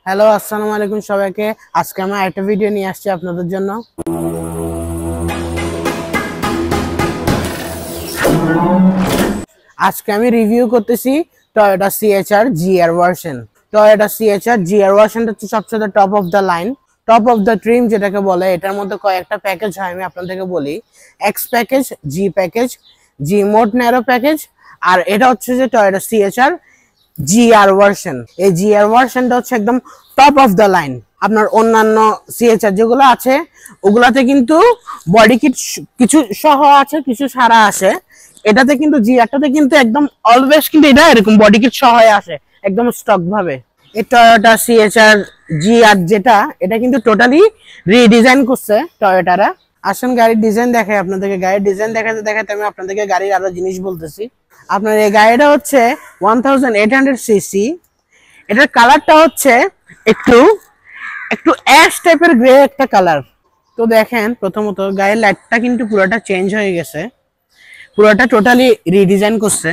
Hello, আসসালামু আলাইকুম সবাইকে। আজকে আমি একটা ভিডিও নিয়ে আসছি আপনাদের জন্য। আজকে আমি রিভিউ করতেছি Toyota C H R G R version. Toyota C H R G R ভার্সনটা হচ্ছে সবচেয়ে top of the line, top of the trim যেটাকে বলে। এটার মধ্যে কয়েকটা প্যাকেজ হয়, আমি আপনাদেরকে বলি। এক্স প্যাকেজ, জি প্যাকেজ, জি মোড ন্যারো প্যাকেজ, আর এটা হচ্ছে যে টয়োটা সিএচআর জিআর ভার্সন। এই জিআর ভার্সনটা হচ্ছে একদম টপ অফ দ্য লাইন। আপনার অন্যান্য সিএচআর যেগুলো আছে ওগুলাতে কিন্তু বডি কিট কিছু সহ আছে, কিছু সারা আসে। এটাতে কিন্তু জিআরটাতে কিন্তু একদম অলওয়েজ কিন্তু এটা এরকম বডি কিট সহ আসে একদম স্টক ভাবে। এই টয়োটা সিএচআর জিআর যেটা, এটা কিন্তু টোটালি রিডিজাইন করছে টয়োটারা। আসেন গাড়ির ডিজাইন দেখাই আপনাদেরকে। গাড়ির ডিজাইন দেখাতে দেখাতে আমি আপনাদেরকে গাড়ির আরো জিনিস বলতেছি। আপনার এই গাড়িটা হচ্ছে 1800 সিসি। এটার কালারটা হচ্ছে একটু একটু অ্যাশ টাইপের গ্রে একটা কালার। তো দেখেন, প্রথমত গাড়ির লাইটটা কিন্তু পুরোটা চেঞ্জ হয়ে গেছে, পুরোটা টোটালি রিডিজাইন করছে।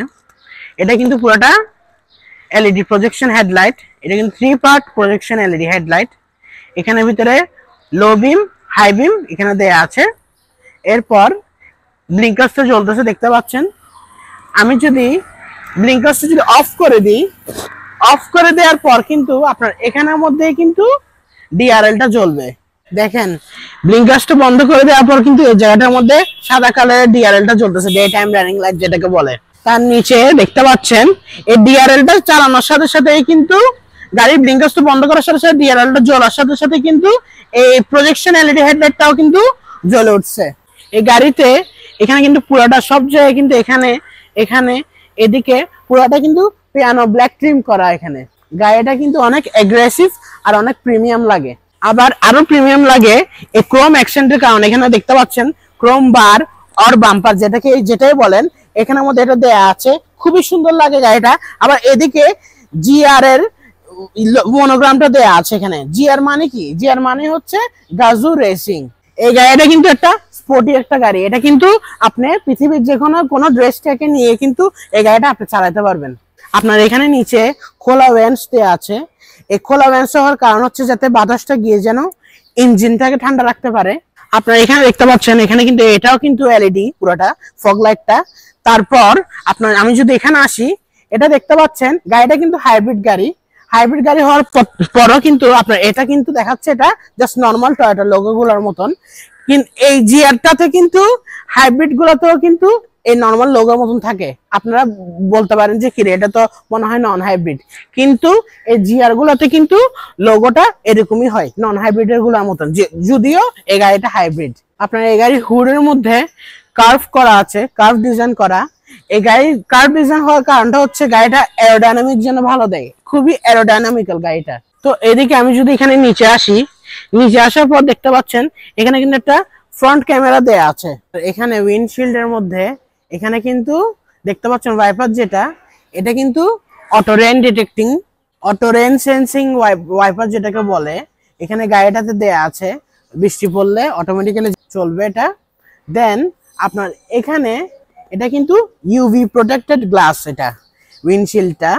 এটা কিন্তু পুরোটা এলইডি প্রজেকশন হেডলাইট। এটা কিন্তু 3 পার্ট প্রজেকশন এলইডি হেডলাইট। এখানে ভিতরে লো বিম, হাই বিম এখানে দেয়া আছে। এরপর ব্লিঙ্কারসটা জ্বলতেছে, দেখতে পাচ্ছেন। আমি যদি ব্লিঙ্কারসটা যদি অফ করে দিই, অফ করে দেওয়ার পর কিন্তু আপনার এখানের মধ্যে কিন্তু ডিআরএলটা জ্বলবে। দেখেন, ব্লিঙ্কারসটা বন্ধ করে দেওয়ার পর কিন্তু এই জায়গাটার মধ্যে সাদা কালারের ডিআরএলটা জ্বলতেছে, ডে টাইম রানিং লাইট যেটাকে বলে। তার নিচে দেখতে পাচ্ছেন এই ডিআরএলটা চালানোর সাথে সাথে কিন্তু গাড়ির ব্লিঙ্কারসটা বন্ধ করার সাথে সাথে ডিআরএলটা জ্বলার সাথে সাথে কিন্তু এই প্রজেকশন এলইডি হেডলাইটটাও কিন্তু জ্বলে উঠছে এই গাড়িতে। এখানে কিন্তু পুরোটা সব জায়গায় কিন্তু এখানে এখানে এদিকে পুরোটা কিন্তু পিয়ানো ব্ল্যাক ট্রিম করা। এখানে গাড়িটা কিন্তু অনেক অ্যাগ্রেসিভ আর অনেক প্রিমিয়াম লাগে। আবার আরো প্রিমিয়াম লাগে এই ক্রোম অ্যাকসেন্টের কারণে। এখানে দেখতে পাচ্ছেন ক্রোম বার আর বাম্পার যেটাই বলেন, এখানের মধ্যে এটা দেয়া আছে, খুবই সুন্দর লাগে গাড়িটা। আবার এদিকে জিআর এর মনোগ্রামটা দেয়া আছে এখানে। জিআর মানে কি? জিআর মানে হচ্ছে গাজু রেসিং। এই গাড়িটা কিন্তু একটা স্পোর্টি একটা গাড়ি। এটা কিন্তু আপনি পৃথিবীর যে কোনো ড্রেসটাকে নিয়ে কিন্তু এই গাড়িটা আপনি চালাতে পারবেন। আপনার এখানে নিচে খোলা ভেন্টস দেয়া আছে। এই খোলা ভেন্টস হওয়ার কারণ হচ্ছে যাতে বাতাসটা গিয়ে যেন ইঞ্জিনটাকে ঠান্ডা রাখতে পারে। আপনারা এখানে দেখতে পাচ্ছেন, এখানে কিন্তু এটাও কিন্তু এলইডি পুরোটা ফগ লাইটটা। তারপর আপনার আমি যদি এখানে আসি, এটা দেখতে পাচ্ছেন গাড়িটা কিন্তু হাইব্রিড গাড়ি। হাইব্রিড গাড়ি হওয়ার পরও কিন্তু আপনার এটা কিন্তু দেখাচ্ছে এটা জাস্ট নর্মাল টয়োটা লোগো গুলোর মতন। কিন্তু এই জিআরটাতে কিন্তু হাইব্রিড গুলোতেও কিন্তু এই নর্মাল লোগোর মতন থাকে। আপনারা বলতে পারেন যে কি রে, এটা তো মনে হয় নন হাইব্রিড, কিন্তু এই জিআর গুলোতে কিন্তু লোগোটা এরকমই হয় নন হাইব্রিডের গুলোর মতন, যদিও এই গাড়িটা হাইব্রিড। আপনার এই গাড়ির হুডের মধ্যে কার্ভ করা আছে, কার্ভ ডিজাইন করা। এই গাড়ির কার্ভ ডিজাইন হওয়ার কারণটা হচ্ছে গাড়িটা অ্যারোডাইনামিক জন্য ভালো দেয়, খুবই অ্যারোডাইনামিক্যাল গাড়িটা। তো এদিকে আমি যদি এখানে নিচে আসি, নিচে আসার পর দেখতে পাচ্ছেন এখানে কিন্তু একটা ফ্রন্ট ক্যামেরা দেয়া আছে। এখানে উইন্ডশিল্ডের মধ্যে এখানে কিন্তু দেখতে পাচ্ছেন ওয়াইপার যেটা, এটা কিন্তু auto rain detecting, auto rain sensing wiper যেটাকে বলে। এখানে গাড়িটাতে দেয়া আছে, বৃষ্টি পড়লে অটোমেটিক্যালি চলবে এটা। দেন আপনার এখানে এটা কিন্তু ইউভি প্রোটেক্টেড গ্লাস। এটা উইন্ডশিল্ডটা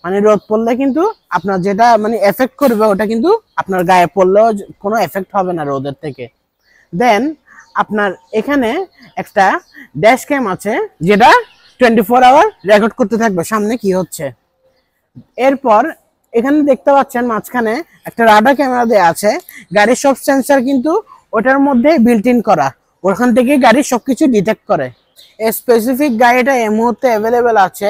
মানে রোদ পড়লে কিন্তু আপনার যেটা মানে এফেক্ট করবে ওটা কিন্তু আপনার গায়ে পড়লেও কোনো এফেক্ট হবে না রোদের থেকে। দেন আপনার এখানে একটা ড্যাশ ক্যাম আছে যেটা 24 আওয়ার রেকর্ড করতে থাকবে সামনে কি হচ্ছে। এরপর এখানে দেখতে পাচ্ছেন মাঝখানে একটা রাডার ক্যামেরা দেয়া আছে। গাড়ির সব সেন্সর কিন্তু ওটার মধ্যে বিল্ট ইন করা, ওখান থেকে গাড়ির সবকিছু ডিটেক্ট করে। এই স্পেসিফিক গাড়িটা এই মুহূর্তে অ্যাভেলেবেল আছে।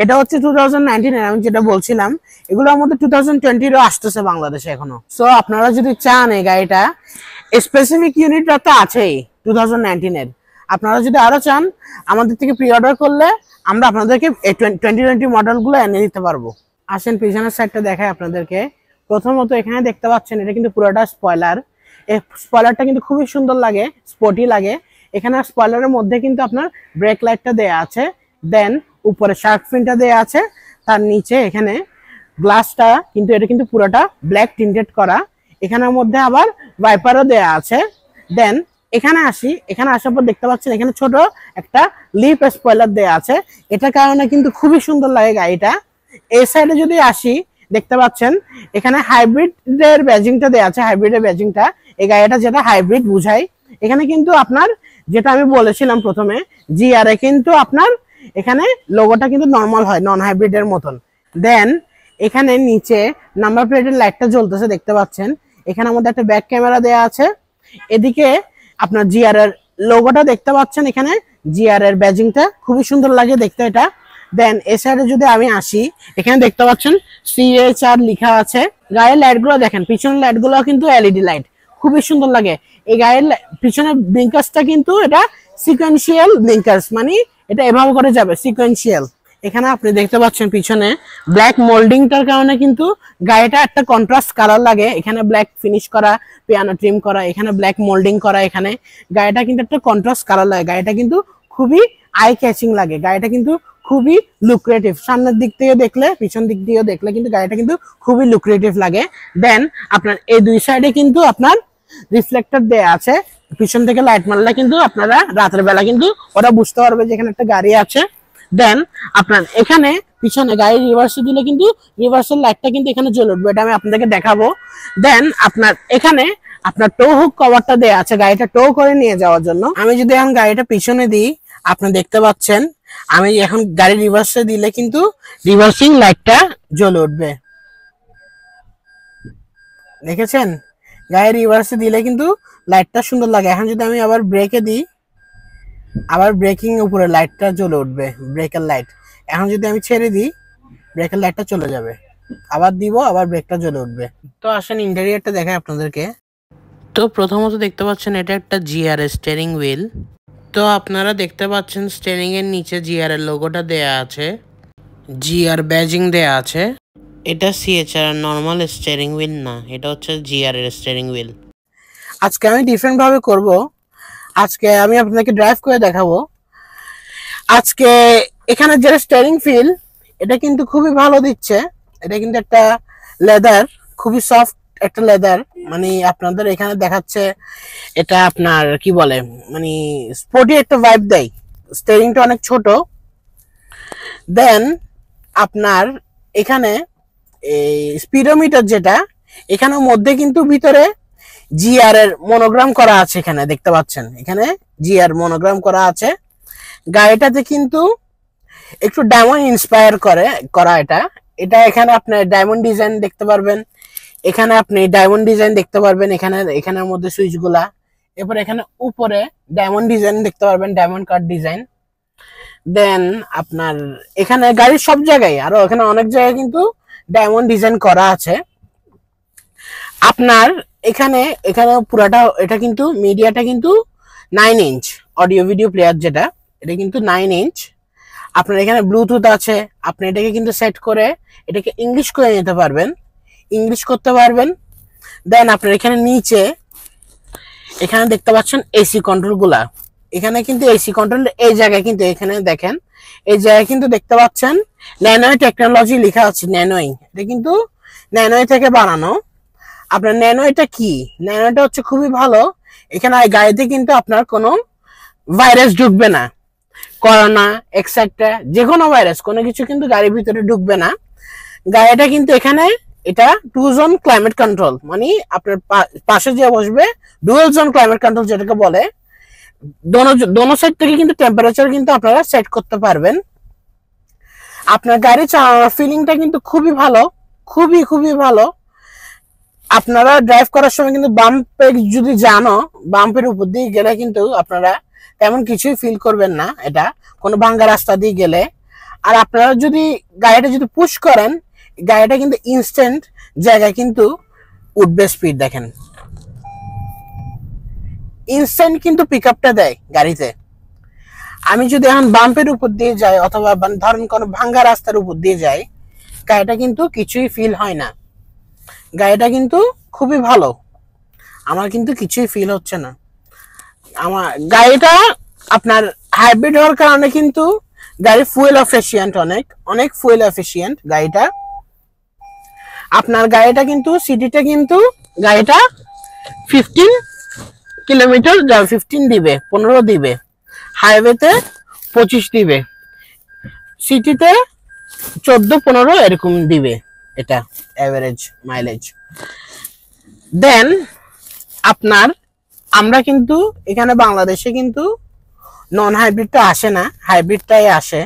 এটা হচ্ছে 2019 এর, আমি যেটা বলছিলাম এগুলোর মধ্যে 2020 আসতেছে বাংলাদেশে এখনো। সো আপনারা যদি চান এই গাড়িটা, স্পেসিফিক ইউনিটটা তো আছেই 2019 এর। আপনারা যদি আরো চান আমাদের থেকে প্রি অর্ডার করলে আমরা আপনাদেরকে 2020 মডেলগুলো এনে দিতে পারবো। আসেন পিছনের সাইডটা দেখাই আপনাদেরকে। প্রথমত এখানে দেখতে পাচ্ছেন এটা কিন্তু পুরোটা স্পয়লার। এই স্পয়লারটা কিন্তু খুবই সুন্দর লাগে, স্পোর্টি লাগে। এখানে স্পয়লারের মধ্যে কিন্তু আপনার ব্রেক লাইটটা দেয়া আছে। দেন উপরে শার্ক ফিনটা দেয়া আছে। তার নিচে এখানে গ্লাসটা কিন্তু এটা কিন্তু পুরোটা ব্ল্যাক টিন্টেড করা। এখানের মধ্যে আবার ওয়াইপারও দেয়া আছে। দেন এখানে আসি, এখানে আসার পর দেখতে পাচ্ছেন এখানে ছোট একটা লিপ স্পয়লার দেয়া আছে। এটার কারণে কিন্তু খুবই সুন্দর লাগে গাড়িটা। এই সাইডে যদি আসি দেখতে পাচ্ছেন এখানে হাইব্রিডের ব্যাজিংটা দেওয়া আছে, হাইব্রিডের ব্যাজিংটা এই গাড়িটা যেটা হাইব্রিড বুঝায়। এখানে কিন্তু আপনার যেটা আমি বলেছিলাম প্রথমে জিআর এ কিন্তু আপনার এখানে লোগোটা কিন্তু নরমাল হয়, নন হাইব্রিডের মতন। দেন এখানে নিচে নাম্বার প্লেটের লাইটটা জ্বলতেছে দেখতে পাচ্ছেন। এখানে আমাদের একটা ব্যাক ক্যামেরা দেওয়া আছে। এদিকে আপনার জিআর এর লোগোটা দেখতে পাচ্ছেন, এখানে জিআর এর ব্যাজিংটা খুবই সুন্দর লাগে দেখতে এটা। দেন এ সাইডে যদি আমি আসি, এখানে দেখতে পাচ্ছেন সিএচআর লেখা আছে। গায়ের লাইটগুলো দেখেন, পিছনের লাইটগুলো কিন্তু এলইডি লাইট, খুবই সুন্দর লাগে। এই গায়ের পিছনের ব্লিঙ্কার্সটা কিন্তু এটা সিকোয়েন্সিয়াল ব্লিঙ্কার্স, মানে এটা এভাবে করে যাবে সিকোয়েন্সিয়াল। এখানে আপনি দেখতে পাচ্ছেন পিছনে ব্ল্যাক মোল্ডিংটার কারণে কিন্তু গাড়িটা একটা কন্ট্রাস্ট কালার লাগে। এখানে ব্ল্যাক ফিনিশ করা, পিয়ানো ট্রিম করা, এখানে ব্ল্যাক মোল্ডিং করা, এখানে গাড়িটা কিন্তু একটা কন্ট্রাস্ট কালার লাগে। গাড়িটা কিন্তু খুবই আই ক্যাচিং লাগে, গাড়িটা কিন্তু খুবই লুক্রেটিভ। সামনের দিক থেকে দেখলে পিছন দিক দিয়েও দেখলে কিন্তু গাড়িটা কিন্তু খুবই লুক্রেটিভ লাগে। দেন আপনার এই দুই সাইডে কিন্তু আপনার রিফ্লেক্টর দেয়া আছে। পিছন থেকে লাইট মারলে কিন্তু আপনারা রাতের বেলা কিন্তু ওরা বুঝতে পারবে যে এখানে একটা গাড়ি আছে। দেন আপনার এখানে পিছনে গাড়ি রিভার্সে দিলে কিন্তু রিভার্সের লাইটটা কিন্তু এখানে জ্বলে উঠবে, এটা আমি আপনাদেরকে দেখাবো। দেন আপনার এখানে আপনার টো হুক কভারটা দেয়া আছে গাড়িটা টো করে নিয়ে যাওয়ার জন্য। আমি যদি এখন গাড়িটা পিছনে দিই, আপনি দেখতে পাচ্ছেন আমি এখন গাড়ি রিভার্সে দিলে কিন্তু রিভার্সিং লাইটটা জ্বলে উঠবে, দেখেছেন? গাড়ি রিভার্সে দিলে কিন্তু লাইটটা সুন্দর লাগে। এখন যদি আমি আবার ব্রেকে দিই, আবার ব্রেকিং উপরে লাইটটা জ্বলে উঠবে, ব্রেকের লাইট। এখন যদি আমি ছেড়ে দিই, ব্রেকের লাইটটা চলে যাবে, আবার দিব, আবার ব্রেকটা জ্বলে উঠবে। তো আসেন ইন্টেরিয়রটা দেখাই আপনাদেরকে। তো প্রথমত দেখতে পাচ্ছেন এটা একটা জিআর স্টিয়ারিং হুইল। তো আপনারা দেখতে পাচ্ছেন স্টিয়ারিং এর নিচে জিআর এর লোগোটা দেয়া আছে, জিআর ব্যাজিং দেয়া আছে। এটা সিএচআর নরমাল স্টিয়ারিং হুইল না, এটা হচ্ছে জিআর এর স্টিয়ারিং হুইল। আজকে আমি ডিফারেন্ট ভাবে করব, আজকে আমি আপনাদেরকে ড্রাইভ করে দেখাবো। আজকে এখানে যে স্টিয়ারিং ফিল এটা কিন্তু খুবই ভালো দিচ্ছে। এটা কিন্তু একটা লেদার, খুবই সফট একটা লেদার, মানে আপনাদের এখানে দেখাচ্ছে এটা আপনার কি বলে, মানে স্পোর্টি একটা ভাইব দেয়। স্টিয়ারিংটা অনেক ছোট। দেন আপনার এখানে এই স্পিডোমিটার যেটা, এখানে মধ্যে কিন্তু ভিতরে জিআর এর মনোগ্রাম করা আছে। এখানে দেখতে পাচ্ছেন এখানে জিআর মনোগ্রাম করা আছে। গাড়িটাতে কিন্তু একটু ডায়মন্ড ইন্সপায়ার করা এটা। এটা এখানে আপনি ডায়মন্ড ডিজাইন দেখতে পারবেন, এখানে আপনি ডায়মন্ড ডিজাইন দেখতে পারবেন, এখানের মধ্যে সুইচ গুলা। এরপর এখানে উপরে ডায়মন্ড ডিজাইন দেখতে পারবেন, ডায়মন্ড কাট ডিজাইন। দেন আপনার এখানে গাড়ির সব জায়গায়, আরো এখানে অনেক জায়গায় কিন্তু ডায়মন্ড ডিজাইন করা আছে। আপনার এখানে পুরাটা এটা কিন্তু মিডিয়াটা কিন্তু 9 ইঞ্চ অডিও ভিডিও প্লেয়ার, যেটা এটা কিন্তু 9 ইঞ্চ। আপনার এখানে ব্লুটুথ আছে, আপনি এটাকে কিন্তু সেট করে এটাকে ইংলিশ করে নিতে পারবেন, ইংলিশ করতে পারবেন। দেন আপনার এখানে নিচে এখানে দেখতে পাচ্ছেন এসি কন্ট্রোল গুলা। এখানে কিন্তু এসি কন্ট্রোল এই জায়গায় কিন্তু এখানে দেখেন, এই জায়গায় কিন্তু দেখতে পাচ্ছেন ন্যানোই টেকনোলজি লেখা আছে। ন্যানোই এটা কিন্তু ন্যানোই থেকে বানানো। আপনার ন্যানোইটা কি, ন্যানোইটা হচ্ছে খুবই ভালো। এখানে গাড়িতে কিন্তু আপনার কোনো ভাইরাস ঢুকবে না, করোনা এক্সেট্রা যে কোনো ভাইরাস কোনো কিছু কিন্তু গাড়ির ভিতরে ঢুকবে না। গাড়িটা কিন্তু এখানে এটা 2 জোন ক্লাইমেট কন্ট্রোল, মানে আপনার পাশে যে বসবে ডুয়াল জোন ক্লাইমেট কন্ট্রোল যেটাকে বলে। দোনো সাইড থেকে কিন্তু টেম্পারেচার কিন্তু আপনারা সেট করতে পারবেন। আপনার গাড়ি চালানোর ফিলিংটা কিন্তু খুবই ভালো, খুবই খুবই ভালো। আপনারা ড্রাইভ করার সময় কিন্তু বাম্পে যদি জানো, বাম্পের উপর দিয়ে গেলে কিন্তু আপনারা তেমন কিছুই ফিল করবেন না, এটা কোনো ভাঙ্গা রাস্তা দিয়ে গেলে। আর আপনারা যদি গাড়িটা যদি পুশ করেন, গাড়িটা কিন্তু ইনস্ট্যান্ট জায়গায় কিন্তু উঠবে স্পিড। দেখেন ইনস্ট্যান্ট কিন্তু পিক আপটা দেয় গাড়িতে। আমি যদি এখন বাম্পের উপর দিয়ে যাই অথবা ধরেন কোনো ভাঙ্গা রাস্তার উপর দিয়ে যাই, গাড়িটা কিন্তু কিছুই ফিল হয় না। গাড়িটা কিন্তু খুবই ভালো, আমার কিন্তু কিছুই ফিল হচ্ছে না। আমার গাড়িটা আপনার হাইব্রিড হওয়ার কারণে কিন্তু গাড়ি ফুয়েল এফিশিয়েন্ট, অনেক অনেক ফুয়েল এফিশিয়েন্ট গাড়িটা। আপনার গাড়িটা কিন্তু সিটিতে কিন্তু গাড়িটা 15 কিলোমিটার 15 দিবে, 15 দিবে, হাইওয়েতে 25 দিবে, সিটিতে 14-15 এরকম দিবে। এটা এভারেজ মাইলেজ। দেন আপনার আমরা কিন্তু এখানে বাংলাদেশে কিন্তু নন হাইব্রিডটা আসে না, হাইব্রিডটাই আসে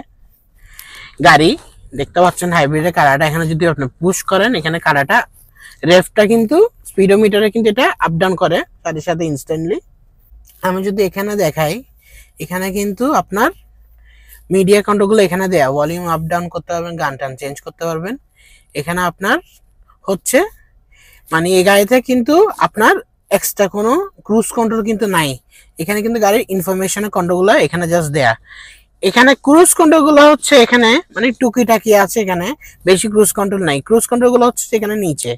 গাড়ি। দেখতে পাচ্ছেন হাইব্রিডের কারাটা এখানে যদি আপনি পুশ করেন, এখানে কারাটা রেফটা কিন্তু স্পিডোমিটারে কিন্তু এটা আপ ডাউন করে সাথে সাথে ইনস্ট্যান্টলি। আমি যদি এখানে দেখাই, এখানে কিন্তু আপনার মিডিয়া কন্ট্রোলগুলো এখানে দেয়া, ভলিউম আপ ডাউন করতে পারবেন, গান টান চেঞ্জ করতে পারবেন। এখানে আপনার হচ্ছে মানে এই গাড়িতে কিন্তু আপনার এক্সট্রা কোনো ক্রুজ কন্ট্রোল কিন্তু নাই। এখানে কিন্তু গাড়ির ইনফরমেশনের কন্ট্রোলগুলো এখানে জাস্ট দেয়া। এখানে ক্রুজ কন্ট্রোলগুলো হচ্ছে এখানে মানে টুকিটাকি আছে, এখানে বেশি ক্রুজ কন্ট্রোল নাই। ক্রুজ কন্ট্রোলগুলো হচ্ছে এখানে নিচে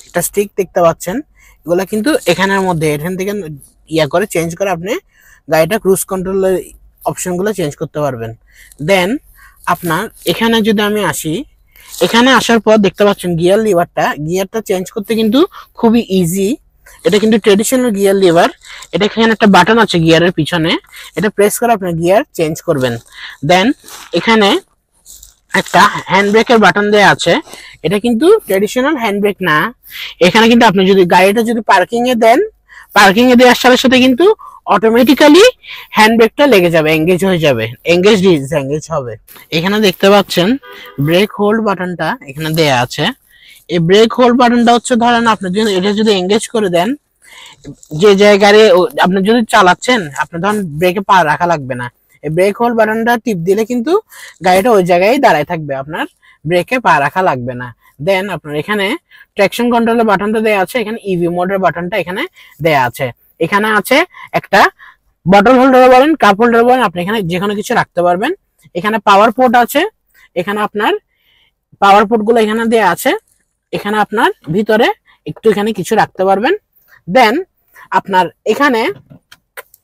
একটা স্টিক দেখতে পাচ্ছেন, এগুলো কিন্তু এখানের মধ্যে এখান থেকে ইয়া করে চেঞ্জ করে আপনি গাড়িটা ক্রুজ কন্ট্রোলের অপশনগুলো চেঞ্জ করতে পারবেন। দেন আপনার এখানে যদি আমি আসি, এখানে আসার পর দেখতে পাচ্ছেন গিয়ার লিভারটা, গিয়ারটা চেঞ্জ করতে কিন্তু খুবই ইজি। এটা কিন্তু ট্রেডিশনাল গিয়ার লিভার। এটা এখানে একটা বাটন আছে গিয়ারের পিছনে, এটা প্রেস করে আপনি গিয়ার চেঞ্জ করবেন। দেন এখানে একটা হ্যান্ড ব্রেকের বাটন দেয়া আছে, এটা কিন্তু ট্রেডিশনাল হ্যান্ড ব্রেক না। এখানে কিন্তু আপনি যদি গাড়িটা যদি পার্কিং এ দেন, পার্কিং এ দেওয়ার সাথে সাথে কিন্তু অটোমেটিক্যালি হ্যান্ড ব্রেকটা লেগে যাবে, এঙ্গেজ হয়ে যাবে, এঙ্গেজ ডিসএঙ্গেজ হবে। এখানে দেখতে পাচ্ছেন ব্রেক হোল্ড বাটনটা এখানে দেয়া আছে। এই ব্রেক হোল্ড বাটনটা হচ্ছে ধরেন আপনি যদি এটা যদি এঙ্গেজ করে দেন, যে জায়গায় আপনি যদি চালাচ্ছেন আপনার ধরেন ব্রেকে পা রাখা লাগবে না। এই ব্রেক হোল্ড বাটনটা টিপ দিলে কিন্তু গাড়িটা ওই জায়গায় দাঁড়ায় থাকবে, আপনার ব্রেকে পা রাখা লাগবে না। দেন আপনার এখানে ট্র্যাকশন কন্ট্রোলের বাটনটা দেয়া আছে, এখানে ইভি মোডের বাটনটা এখানে দেয়া আছে। এখানে আছে একটা বটল হোল্ডার বলেন, কাপ হোল্ডার বলেন, আপনি এখানে যে কোনো কিছু রাখতে পারবেন। এখানে পাওয়ার পোর্ট আছে, এখানে আপনার পাওয়ার পোর্ট গুলো এখানে দেয়া আছে। এখানে আপনার ভিতরে একটু এখানে কিছু রাখতে পারবেন। দেন আপনার এখানে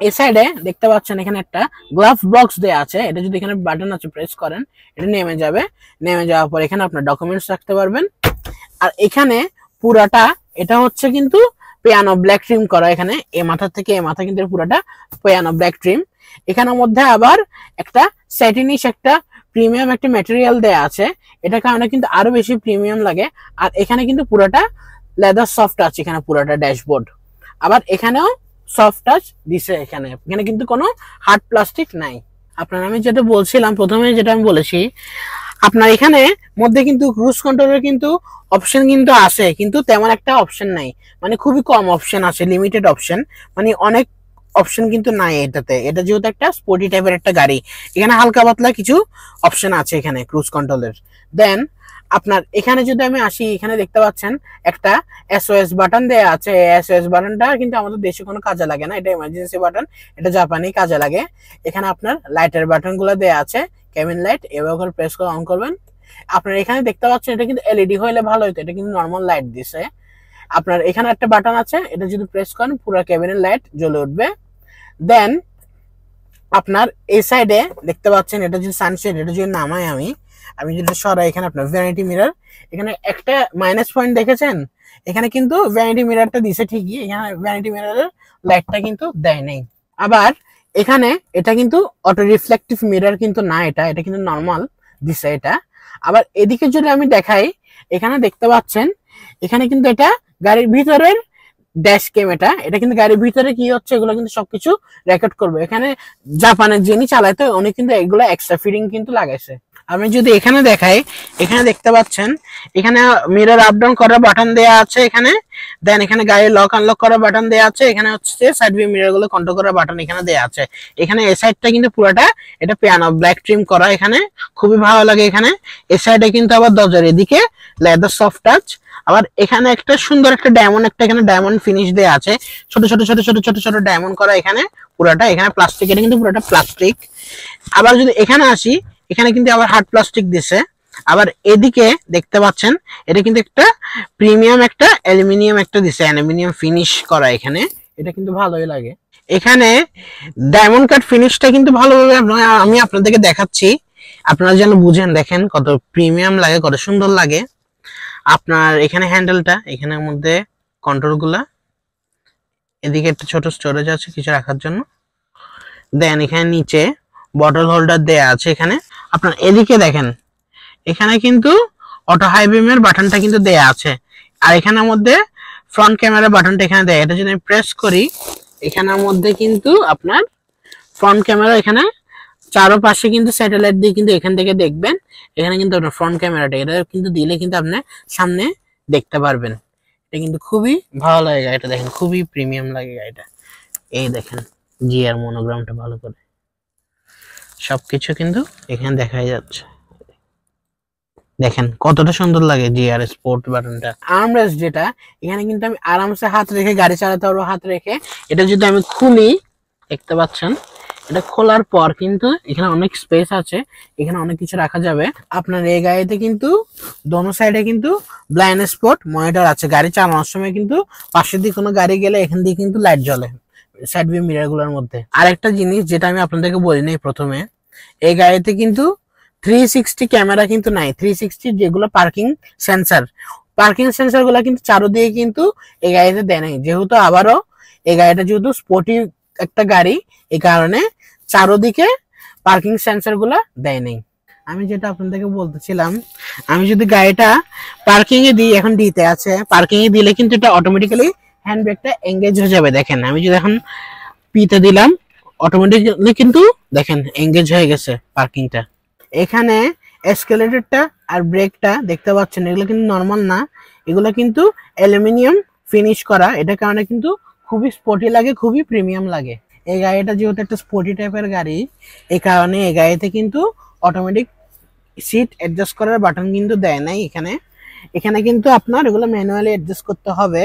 এই সাইডে দেখতে পাচ্ছেন এখানে একটা গ্লাভ বক্স দেয়া আছে, এটা যদি এখানে বাটন আছে প্রেস করেন এটা নেমে যাবে। নেমে যাওয়ার পর এখানে আপনার ডকুমেন্টস রাখতে পারবেন। আর এখানে পুরাটা এটা হচ্ছে কিন্তু পিয়ানো ব্ল্যাক ট্রিম করা, এখানে এ মাথা থেকে এ মাথা কিন্তু পুরাটা পিয়ানো ব্ল্যাক ট্রিম। এখানের মধ্যে আবার একটা স্যাটিনিশ একটা প্রিমিয়াম একটা ম্যাটেরিয়াল দেয়া আছে, এটা কারণে কিন্তু আরো বেশি প্রিমিয়াম লাগে। আর এখানে কিন্তু পুরাটা লেদার সফট আছে, এখানে পুরাটা ড্যাশবোর্ড। আবার এখানেও সফট টাচ দিছে, এখানে এখানে কিন্তু কোনো হার্ড প্লাস্টিক নাই। আপনার আমি যেটা বলছিলাম প্রথমে, যেটা আমি বলেছি আপনার এখানে মধ্যে কিন্তু ক্রুজ কন্ট্রোলের কিন্তু অপশন কিন্তু আছে, কিন্তু তেমন একটা অপশন নাই, মানে খুবই কম অপশন আছে, লিমিটেড অপশন, মানে অনেক অপশন কিন্তু নাই এটাতে। এটা যেহেতু একটা স্পোর্টি টাইপের একটা গাড়ি, এখানে হালকা পাতলা কিছু অপশন আছে এখানে ক্রুজ কন্ট্রোলের। দেন আপনার এখানে যদি আমি আসি, এখানে দেখতে পাচ্ছেন একটা এসওএস বাটন দেয়া আছে। এসওএস বাটনটা কিন্তু আমাদের দেশে কোনো কাজে লাগে না, এটা ইমার্জেন্সি বাটন, এটা জাপানি কাজে লাগে। এখানে আপনার লাইটের বাটন গুলো দেয়া আছে, কেবিন লাইট এভাবে করে প্রেস করে অন করবেন। আপনার এখানে দেখতে পাচ্ছেন এটা কিন্তু এলইডি হইলে ভালো হতো, এটা কিন্তু নর্মাল লাইট দিছে। আপনার এখানে একটা বাটন আছে, এটা যদি প্রেস করেন পুরো কেবিনের লাইট জ্বলে উঠবে। দেন আপনার এই সাইডে দেখতে পাচ্ছেন এটা যদি সানশেড, এটা যদি নামাই আমি আমি যেটা সরাই, এখানে আপনার ভ্যানিটি মিরর, এখানে একটা মাইনাস পয়েন্ট দেখেছেন, এখানে কিন্তু ভ্যানিটি মিররটা দিছে ঠিকই, এখানে ভ্যানিটি মিররের লাইটটা কিন্তু দেয় নাই। আবার এখানে এটা কিন্তু অটো রিফ্লেকটিভ মিরর কিন্তু না, এটা এটা কিন্তু নর্মাল দিছে এটা। আবার এদিকে যদি আমি দেখাই, এখানে দেখতে পাচ্ছেন এখানে কিন্তু এটা গাড়ির ভিতরের ড্যাশ ক্যাম, এটা এটা কিন্তু গাড়ির ভিতরে কি হচ্ছে এগুলো কিন্তু সবকিছু রেকর্ড করবে। এখানে জাপানের যিনি চালাতে উনি কিন্তু এগুলো এক্সট্রা ফিটিং কিন্তু লাগাইছে। আমি যদি এখানে দেখাই, এখানে দেখতে পাচ্ছেন এখানে মিরর আপ ডাউন করার বাটন দেয়া আছে এখানে। দেন এখানে গাড়ির লক আনলক করার বাটন দেয়া আছে, এখানে হচ্ছে সাইড ভিউ মিরর গুলো কন্ট্রোল করার বাটন এখানে দেয়া আছে। এখানে এই সাইডটা কিন্তু পুরোটা এটা পিয়ানো ব্ল্যাক ট্রিম করা, এখানে খুবই ভালো লাগে। এখানে এই সাইডে কিন্তু আবার দরজার এদিকে লেদার সফট টাচ। আবার এখানে একটা সুন্দর একটা ডায়মন্ড, একটা এখানে ডায়মন্ড ফিনিশ দেয়া আছে, ছোট ছোট ছোট ছোট ছোট ছোট ডায়মন্ড করা এখানে পুরোটা। এখানে প্লাস্টিক, এটা কিন্তু পুরোটা প্লাস্টিক। আবার যদি এখানে আসি, এখানে কিন্তু আবার হার্ড প্লাস্টিক দিছে। আবার এদিকে দেখতে পাচ্ছেন এটা কিন্তু একটা প্রিমিয়াম একটা অ্যালুমিনিয়াম একটা দিছে, অ্যালুমিনিয়াম ফিনিশ করা এখানে, এটা কিন্তু ভালোই লাগে। এখানে ডায়মন্ড কাট ফিনিশটা কিন্তু ভালোভাবে আমি আপনাদেরকে দেখাচ্ছি, আপনারা যেন বুঝেন। দেখেন কত প্রিমিয়াম লাগে, কত সুন্দর লাগে। আপনার এখানে হ্যান্ডেলটা, এখানের মধ্যে কন্ট্রোল গুলা, এদিকে একটা ছোট স্টোরেজ আছে কিছু রাখার জন্য। দেন এখানে নিচে বটল হোল্ডার দেয়া আছে এখানে। আপনার এদিকে দেখেন এখানে কিন্তু অটো হাই বিমের বাটনটা কিন্তু দেয়া আছে। আর এখানের মধ্যে ফ্রন্ট ক্যামেরা বাটনটা এখানে দেয়, এটা যদি আমি প্রেস করি এখানের মধ্যে কিন্তু আপনার ফ্রন্ট ক্যামেরা এখানে চারপাশে কিন্তু স্যাটেলাইট দিয়ে কিন্তু এখান থেকে দেখবেন। এখানে কিন্তু আপনার ফ্রন্ট ক্যামেরাটা এটা কিন্তু দিলে কিন্তু আপনি সামনে দেখতে পারবেন। এটা কিন্তু খুবই ভালো লাগে গাড়িটা, দেখেন খুবই প্রিমিয়াম লাগে গাড়িটা। এই দেখেন জিআর মনোগ্রামটা ভালো করে সবকিছু কিন্তু এখানে দেখাই যাচ্ছে। দেখেন কতটা সুন্দর লাগে জিআর স্পোর্ট বাটনটা। আর্মরেস্ট যেটা এখানে কিন্তু আমি আরামসে হাত রেখে গাড়ি চালাতে পারবো হাত রেখে। এটা যদি আমি খুলি দেখতে পাচ্ছেন, এটা খোলার পর কিন্তু এখানে অনেক স্পেস আছে, এখানে অনেক কিছু রাখা যাবে। আপনার এই গাড়িতে কিন্তু দোনো সাইডে কিন্তু ব্লাইন্ড স্পট মনিটর আছে। গাড়ি চালানোর সময় কিন্তু পাশের দিকে কোনো গাড়ি গেলে এখান দিয়ে কিন্তু লাইট জ্বলে সাইড ভিউ মিরর গুলোর মধ্যে। আরেকটা জিনিস যেটা আমি আপনাদেরকে বলি নাই প্রথমে, এই গাড়িতে কিন্তু 360 ক্যামেরা কিন্তু নাই। 360 যেগুলো পার্কিং সেন্সর গুলা কিন্তু চারোদিকে কিন্তু এই গাড়িতে দেয় নাই। যেহেতু আবারও এই গাড়িটা যেহেতু স্পোর্টি একটা গাড়ি, এই কারণে চারোদিকে পার্কিং সেন্সর গুলা দেয় নাই। আমি যেটা আপনাদেরকে বলতেছিলাম, আমি যদি গাড়িটা পার্কিং এ দিই, এখন দিতে আছে, পার্কিং এ দিলে কিন্তু এটা অটোমেটিক্যালি হ্যান্ড ব্রেকটা এঙ্গেজ হয়ে যাবে। দেখেন আমি যদি এখন পিতে দিলাম অটোমেটিক্যালি কিন্তু দেখেন এঙ্গেজ হয়ে গেছে পার্কিংটা। এখানে এসকেলেটরটা আর ব্রেকটা দেখতে পাচ্ছেন, এগুলো কিন্তু নর্মাল না, এগুলো কিন্তু অ্যালুমিনিয়াম ফিনিশ করা। এটার কারণে কিন্তু খুবই স্পোর্টি লাগে, খুবই প্রিমিয়াম লাগে। এই গাড়িটা যেহেতু একটা স্পোর্টি টাইপের গাড়ি, এই কারণে এই গাড়িতে কিন্তু অটোমেটিক সিট অ্যাডজাস্ট করার বাটন কিন্তু দেয় নাই। এখানে কিন্তু আপনার এগুলো ম্যানুয়ালি অ্যাডজাস্ট করতে হবে।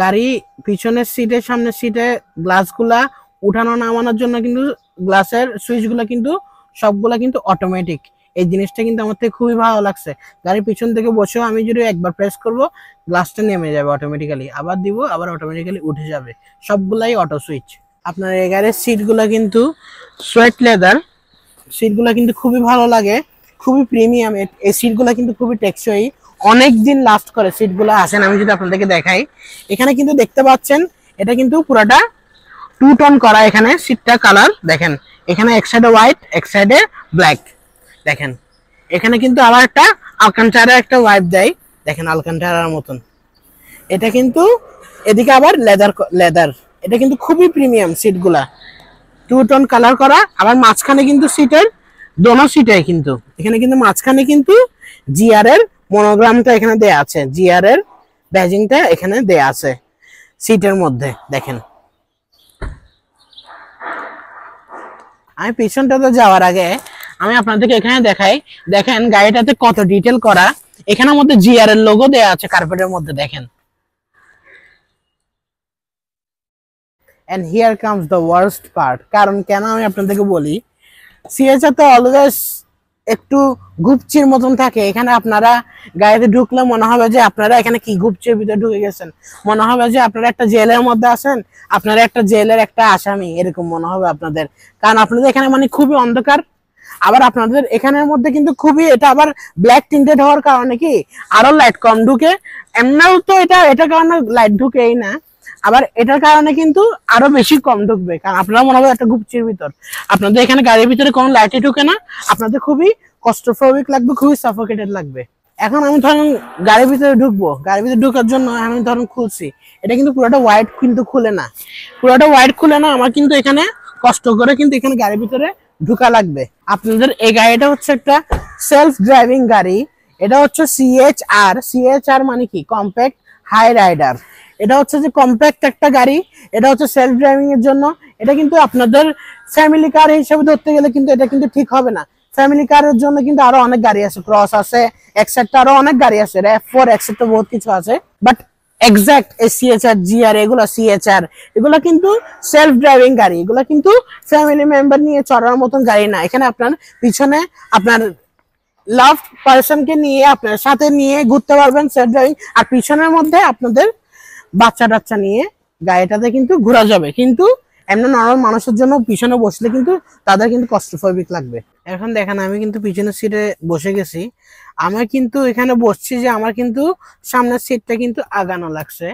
গাড়ি পিছনের সিটের সামনের সিটে গ্লাসগুলা উঠানো নামানোর জন্য কিন্তু গ্লাসের সুইচগুলো কিন্তু সবগুলা কিন্তু অটোমেটিক। এই জিনিসটা কিন্তু আমার থেকে খুবই ভালো লাগছে। গাড়ির পিছন থেকে বসেও আমি যদি একবার প্রেস করব গ্লাসটা নেমে যাবে অটোমেটিক্যালি, আবার দিব আবার অটোমেটিক্যালি উঠে যাবে, সবগুলাই অটো সুইচ। আপনার এই গাড়ির সিটগুলো কিন্তু সোয়েট লেদার, সিটগুলো কিন্তু খুবই ভালো লাগে, খুবই প্রিমিয়াম। এই সিটগুলো কিন্তু খুবই টেকসই, অনেক দিন লাস্ট করে সিটগুলো। আসেন আমি যদি আপনাদেরকে দেখাই, এখানে কিন্তু দেখতে পাচ্ছেন এটা কিন্তু পুরাটা 2 টোন করা। এখানে সিটটা কালার দেখেন, এখানে এক সাইডে হোয়াইট এক সাইডে ব্ল্যাক। দেখেন এখানে কিন্তু আবার একটা আলকান্টারা একটা ওয়াইপ দেয়, দেখেন আলকান্টারার মতন। এটা কিন্তু এদিকে আবার লেদার। এটা কিন্তু খুবই প্রিমিয়াম সিটগুলা, 2 টোন কালার করা। আবার মাঝখানে কিন্তু সিটের দোনো সিটে কিন্তু এখানে কিন্তু মাঝখানে কিন্তু জিআর এর মনোগ্রামটা এখানে দেয়া আছে, জিআর এর ব্যাজিংটা এখানে দেয়া আছে সিটের মধ্যে। দেখেন আমি পিছনটাতে যাওয়ার আগে আমি আপনাদেরকে এখানে দেখাই, দেখেন গাড়িটাতে কত ডিটেল করা। এখানের মধ্যে জিআর এর লোগো দেয়া আছে কার্পেটের মধ্যে, দেখেন। And here comes the worst part. কারণ কেন আমি আপনাদেরকে বলি, সিএচআর তো অলওয়েজ একটু গুপচির মতন থাকে। এখানে আপনারা গাড়িতে ঢুকলে মনে হবে যে আপনারা এখানে কি গুপচির ভিতরে ঢুকে গেছেন, মনে হবে যে আপনারা একটা জেলের মধ্যে আছেন, আপনারা একটা জেলের একটা আসামি, এরকম মনে হবে আপনাদের। কারণ আপনাদের এখানে মানে খুবই অন্ধকার। আবার আপনাদের এখানের মধ্যে কিন্তু খুবই, এটা আবার ব্ল্যাক টিন্টেড হওয়ার কারণে কি আরো লাইট কম ঢুকে। এমনিও তো এটার কারণে লাইট ঢুকেই না, আবার এটার কারণে কিন্তু আরো বেশি কম ঢুকবে। কারণ আপনারা মনে হবে একটা গুপচির ভিতর, আপনাদের এখানে গাড়ির ভিতরে কোনো লাইটই ঢুকে না, আপনাদের খুবই কষ্টপ্রবিক লাগবে, খুবই সাফোকেটেড লাগবে। এখন আমি ধরুন গাড়ির ভিতরে ঢুকবো, গাড়ির ভিতরে ঢুকার জন্য আমি ধরুন খুলছি, এটা কিন্তু পুরোটা হোয়াইট কিন্তু খুলে না, পুরোটা হোয়াইট খুলে না। আমার কিন্তু এখানে কষ্ট করে কিন্তু এখানে গাড়ির ভিতরে ঢুকা লাগবে। আপনাদের এই গাড়িটা হচ্ছে একটা সেলফ ড্রাইভিং গাড়ি। এটা হচ্ছে সিএচআর মানে কি, কম্প্যাক্ট হাই রাইডার। এটা হচ্ছে যে কম্প্যাক্ট একটা গাড়ি, এটা হচ্ছে সেলফ ড্রাইভিং এর জন্য। এটা কিন্তু আপনাদের ফ্যামিলি কার হিসেবে ধরতে গেলে কিন্তু এটা কিন্তু ঠিক হবে না। ফ্যামিলি কারের জন্য কিন্তু আরো অনেক গাড়ি আছে, ক্রস আছে, এক্সেট্রা, আরো অনেক গাড়ি আছে, RAV4 এক্সেট্রা, বহুত কিছু আছে। বাট এক্সাক্ট সিএচআর জিআর এগুলো সিএচআর এগুলো কিন্তু সেলফ ড্রাইভিং গাড়ি, এগুলো কিন্তু ফ্যামিলি মেম্বার নিয়ে চড়ার মতন গাড়ি না। এখানে আপনার পিছনে আপনার লাভ পার্সনকে নিয়ে আপনার সাথে নিয়ে ঘুরতে পারবেন সেলফ ড্রাইভিং, আর পিছনের মধ্যে আপনাদের বাচ্চা টাচ্চা নিয়ে গাড়িটাতে কিন্তু ঘোরা যাবে। কিন্তু এমনি নর্মাল মানুষের জন্য পিছনে বসলে কিন্তু তাদের কিন্তু কষ্টপ্রবিক লাগবে। এখন দেখেন আমি কিন্তু পিছনের সিটে বসে গেছি, আমার কিন্তু এখানে বসছি যে আমার কিন্তু সামনের সিটটা কিন্তু আগানো লাগছে,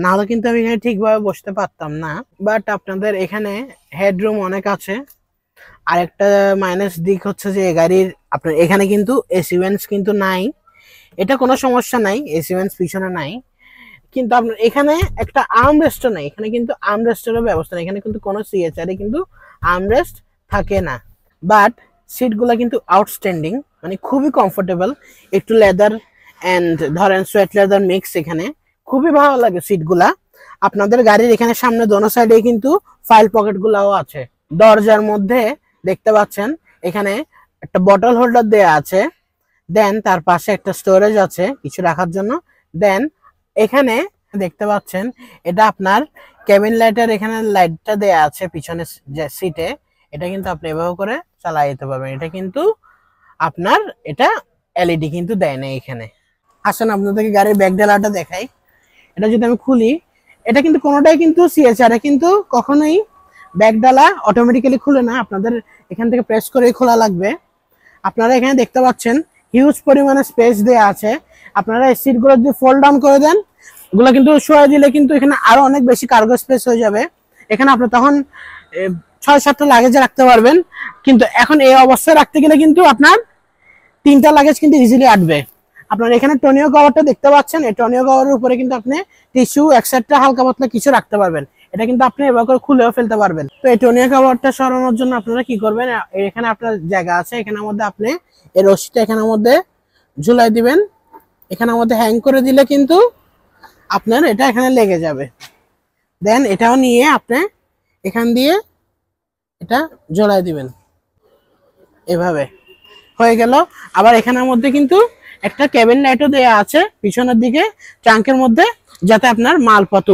নাহলে কিন্তু আমি এখানে ঠিকভাবে বসতে পারতাম না। বাট আপনাদের এখানে হেডরুম অনেক আছে। আরেকটা মাইনাস দিক হচ্ছে যে গাড়ির আপনার এখানে কিন্তু এসি ভেন্টস কিন্তু নাই, এটা কোনো সমস্যা নাই, এসি ভেন্টস পিছনে নাই, কিন্তু আপনার এখানে একটা আর্মরেস্টও নাই, এখানে কিন্তু আর্মরেস্টেরও ব্যবস্থা নেই, এখানে কিন্তু কোনো সিএচআর এ কিন্তু আর্মরেস্ট থাকে না। বাট সিটগুলো কিন্তু আউটস্ট্যান্ডিং, মানে খুবই কমফোর্টেবল, একটু লেদার অ্যান্ড ধরেন সোয়েট লেদার মিক্স, এখানে খুবই ভালো লাগে সিটগুলা। আপনাদের গাড়ির এখানে সামনে দোনো সাইডে কিন্তু ফাইল পকেট গুলাও আছে। দরজার মধ্যে দেখতে পাচ্ছেন এখানে একটা বটল হোল্ডার দেয়া আছে, দেন তার পাশে একটা স্টোরেজ আছে কিছু রাখার জন্য। দেন এখানে দেখতে পাচ্ছেন এটা আপনার কেবিন লাইটের, এখানে লাইটটা দেয়া আছে পিছনে যে সিটে, এটা কিন্তু আপনি এভাবে করে চালাই যেতে পারবেন। এটা কিন্তু আপনার এটা এলইডি কিন্তু দেয় না এখানে। আসেন আপনাদেরকে গাড়ির ব্যাক ডালাটা দেখাই। এটা যদি আমি খুলি, এটা কিন্তু কোনোটাই কিন্তু সিএচআর এ কিন্তু কখনোই ব্যাক ডালা অটোমেটিক্যালি খুলে না, আপনাদের এখান থেকে প্রেস করেই খোলা লাগবে। আপনারা এখানে দেখতে পাচ্ছেন হিউজ পরিমাণে স্পেস দেয়া আছে। আপনারা এই সিটগুলো যদি ফোল্ড ডাউন করে দেন, ওগুলো কিন্তু সরিয়ে দিলে কিন্তু এখানে আরো অনেক বেশি কার্গো স্পেস হয়ে যাবে। এখানে আপনি তখন 6-7টা লাগেজ রাখতে পারবেন, কিন্তু এখন এই অবস্থায় রাখতে গেলে কিন্তু আপনার 3টা লাগেজ কিন্তু ইজিলি আটবে। আপনার এখানে টনিও কভারটা দেখতে পাচ্ছেন, এই টনিও কভারের উপরে কিন্তু আপনি টিস্যু এক্সেট্রা হালকা পাতলা কিছু রাখতে পারবেন। এটা কিন্তু আপনি এবার করে খুলেও ফেলতে পারবেন। তো এই টনিও কভারটা সরানোর জন্য আপনারা কি করবেন, এখানে আপনার জায়গা আছে, এখানের মধ্যে আপনি এই রশিটা এখানের মধ্যে ঝুলাই দিবেন, এখানের মধ্যে হ্যাং করে দিলে কিন্তু আপনার এটা এখানে লেগে যাবে। দেন এটাও নিয়ে আপনি এখান দিয়ে এটা ঝোলাই দিবেন, এভাবে হয়ে গেল। আবার এখানের মধ্যে কিন্তু একটা কেবিন লাইটও দেয়া আছে পিছনের দিকে ট্রাঙ্কের মধ্যে, যাতে আপনার মালপত্র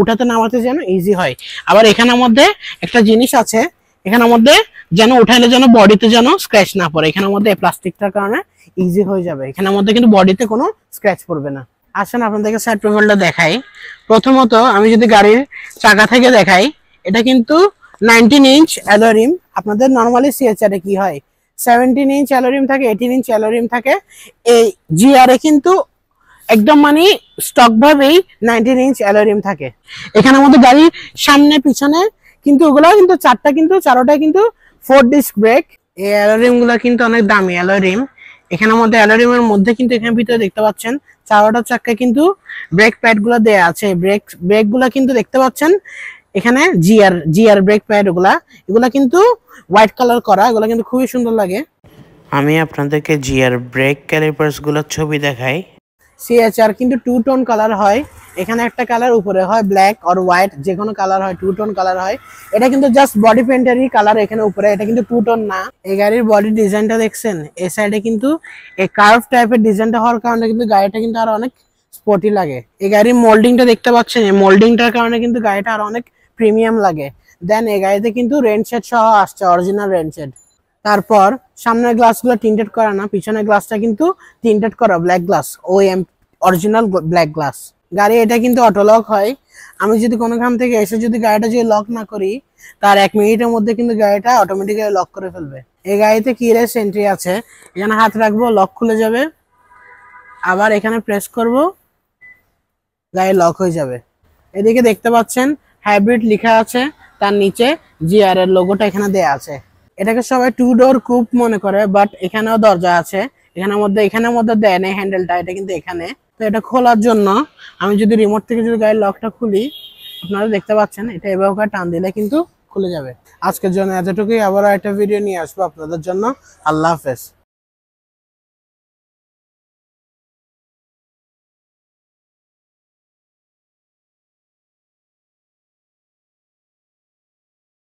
উঠাতে নামাতে যেন ইজি হয়। আবার এখানের মধ্যে একটা জিনিস আছে, এখানের মধ্যে যেন উঠাইলে যেন বডিতে যেন স্ক্র্যাচ না পড়ে, এখানের মধ্যে এই প্লাস্টিকটার কারণে ইজি হয়ে যাবে, এখানের মধ্যে কিন্তু বডিতে কোনো স্ক্র্যাচ পড়বে না। আসেন আপনাদেরকে সাইড প্রোফাইলটা দেখাই। প্রথমত আমি যদি গাড়ির চাকা থেকে দেখাই, এটা কিন্তু 19 ইঞ্চ অ্যালয়। আপনাদের নর্মালি সিএচআর এ কি হয় 17 ইঞ্চ অ্যালয় থাকে, 18 ইঞ্চ অ্যালয় থাকে। এই জিআর এ কিন্তু একদম মানে স্টক ভাবেই 19 ইঞ্চ অ্যালয় থাকে। এখানের মধ্যে গাড়ির সামনে পিছনে কিন্তু ওগুলো কিন্তু চারোটাই কিন্তু 4 ডিস্ক ব্রেক। এই অ্যালয় গুলো কিন্তু অনেক দামি অ্যালয়। এখানের মধ্যে অ্যালয় মধ্যে কিন্তু এখানে ভিতরে দেখতে পাচ্ছেন চারোটা চাকায় কিন্তু ব্রেক প্যাড গুলো দেয়া আছে। ব্রেক গুলা কিন্তু দেখতে পাচ্ছেন এখানে জিআর ব্রেক প্যাড, এগুলা কিন্তু হোয়াইট কালার করা, এগুলা কিন্তু খুবই সুন্দর লাগে। আমি আপনাদেরকে জিআর ব্রেক ক্যালিপার্স গুলোর ছবি দেখাই। সিএচআর কিন্তু 2 টোন কালার হয়, এখানে একটা কালার, উপরে হয় ব্ল্যাক আর হোয়াইট, যে কোনো কালার হয়, 2 টোন কালার হয়। এটা কিন্তু জাস্ট বডি পেইন্টেরই কালার এখানে উপরে, এটা কিন্তু 2 টোন না। এই গাড়ির বডি ডিজাইনটা দেখছেন, এই সাইডে কিন্তু এই কার্ভ টাইপের ডিজাইনটা হওয়ার কারণে কিন্তু গাড়িটা কিন্তু আরো অনেক স্পোর্টি লাগে। এই গাড়ির মোল্ডিংটা দেখতে পাচ্ছেন, এই মোল্ডিংটার কারণে কিন্তু গাড়িটা আরো অনেক প্রিমিয়াম লাগে। দেন এই গাড়িতে কিন্তু রেন শেড সহ আসছে, অরিজিনাল রেন শেড। তারপর সামনের গ্লাসগুলো টিন্টেড করা না, পিছনের গ্লাসটা কিন্তু টিন্টেড করা black glass, OM original black glass. গাড়ি এটা কিন্তু অটো লক হয়। আমি যদি কোনো খান থেকে এসে যদি গাড়িটা যদি লক না করি, তার 1 মিনিটের মধ্যে কিন্তু গাড়িটা অটোমেটিক্যালি লক করে ফেলবে। এই গাড়িতে কিলেস এন্ট্রি আছে, এখানে হাত রাখবো লক খুলে যাবে, আবার এখানে প্রেস করব গাড়ি লক হয়ে যাবে। এদিকে দেখতে পাচ্ছেন হাইব্রিড লেখা আছে, তার নিচে জিআর এর লোগোটা এখানে দেয়া আছে। এটাকে সবাই 2 ডোর কুপ মনে করে, বাট এখানেও দরজা আছে, এখানের মধ্যে দেয় না হ্যান্ডেলটা, এটা কিন্তু এখানে। তো এটা খোলার জন্য আমি যদি রিমোট থেকে যদি গাড়ির লকটা খুলি, আপনারা দেখতে পাচ্ছেন এটা এভাবে করে টান দিলে কিন্তু খুলে যাবে। আজকের জন্য এতটুকুই, আবার একটা ভিডিও নিয়ে আসবো আপনাদের জন্য। আল্লাহ হাফেজ।